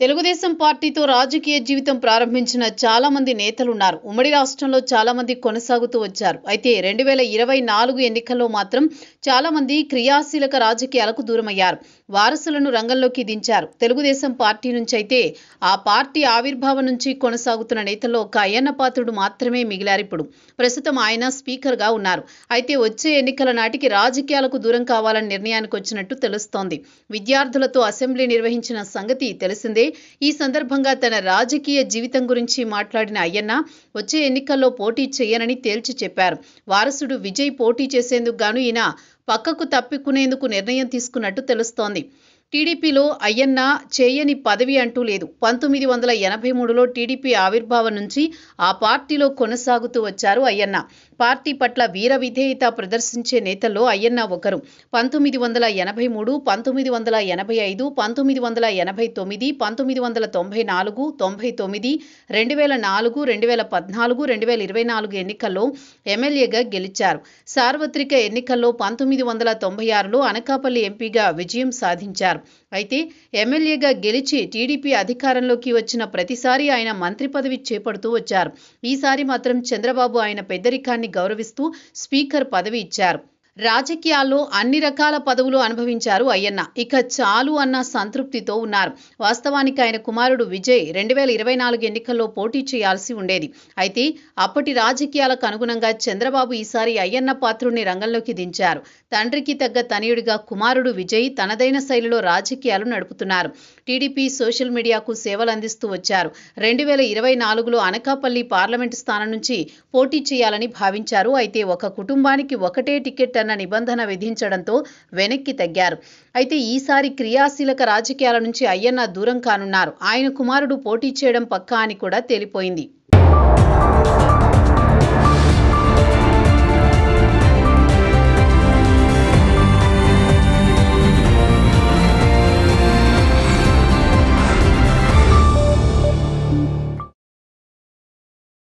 తెలుగుదేశం పార్టీతో రాజకీయ జీవితం ప్రారంభించిన చాలా మంది నేతలున్నారు. ఉమ్మడి రాష్ట్రంలో చాలా మంది కొనసాగుతూ వచ్చారు. అయితే 2024 ఎన్నికల్లో మాత్రం చాలా మంది క్రియాశీలక రాజకీయాలకు దూరమయ్యారు. వారసులను రంగంలోకి దించారు. తెలుగుదేశం పార్టీ నుంచి అయితే ఆ పార్టీ ఆవిర్భావం నుంచి కొనసాగుతున్న నేతల్లో ఒక అయ్యన్న పాత్రుడు మాత్రమే మిగిలారిప్పుడు. ప్రస్తుతం ఆయన స్పీకర్గా ఉన్నారు. అయితే వచ్చే ఎన్నికల నాటికి రాజకీయాలకు దూరం కావాలని నిర్ణయానికి వచ్చినట్టు తెలుస్తోంది. విద్యార్థులతో అసెంబ్లీ నిర్వహించిన సంగతి తెలిసిందే. ఈ సందర్భంగా తన రాజకీయ జీవితం గురించి మాట్లాడిన అయ్యన్న వచ్చే ఎన్నికల్లో పోటీ చేయనని తేల్చి చెప్పారు. వారసుడు విజయ్ పోటీ చేసేందుకు గాను ఈయన పక్కకు తప్పుకునేందుకు నిర్ణయం తీసుకున్నట్టు తెలుస్తోంది. టీడీపీలో అయ్యన్న చేయని పదవి అంటూ లేదు. 1983లో టీడీపీ ఆవిర్భావం నుంచి ఆ పార్టీలో కొనసాగుతూ వచ్చారు అయ్యన్న. పార్టీ పట్ల వీర విధేయత ప్రదర్శించే నేతల్లో అయ్యన్న ఒకరు. 1983, 1985, 1989, 1994, 99, 2004, 2014, 2024 ఎన్నికల్లో ఎమ్మెల్యేగా గెలిచారు. సార్వత్రిక ఎన్నికల్లో 1996లో అనకాపల్లి ఎంపీగా విజయం సాధించారు. అయితే ఎమ్మెల్యేగా గెలిచి టీడీపీ అధికారంలోకి వచ్చిన ప్రతిసారి ఆయన మంత్రి పదవి చేపడుతూ వచ్చారు. ఈసారి మాత్రం చంద్రబాబు ఆయన పెద్దరికాన్ని గౌరవిస్తూ స్పీకర్ పదవి ఇచ్చారు. రాజకీయాల్లో అన్ని రకాల పదవులు అనుభవించారు అయ్యన్న. ఇక చాలు అన్న సంతృప్తితో ఉన్నారు. వాస్తవానికి ఆయన కుమారుడు విజయ్ 2024 ఎన్నికల్లో పోటీ చేయాల్సి ఉండేది. అయితే అప్పటి రాజకీయాలకు అనుగుణంగా చంద్రబాబు ఈసారి అయ్యన్న పాత్రుడిని రంగంలోకి దించారు. తండ్రికి తగ్గ తనయుడిగా కుమారుడు విజయ్ తనదైన శైలిలో రాజకీయాలు నడుపుతున్నారు. టీడీపీ సోషల్ మీడియాకు సేవలు అందిస్తూ వచ్చారు. 2024లో అనకాపల్లి పార్లమెంటు స్థానం నుంచి పోటీ చేయాలని భావించారు. అయితే ఒక కుటుంబానికి ఒకటే టికెట్ అన్న నిబంధన విధించడంతో వెనక్కి తగ్గారు. అయితే ఈసారి క్రియాశీలక రాజకీయాల నుంచి అయ్యన్న దూరం కానున్నారు. ఆయన కుమారుడు పోటీ చేయడం పక్కా అని కూడా తేలిపోయింది.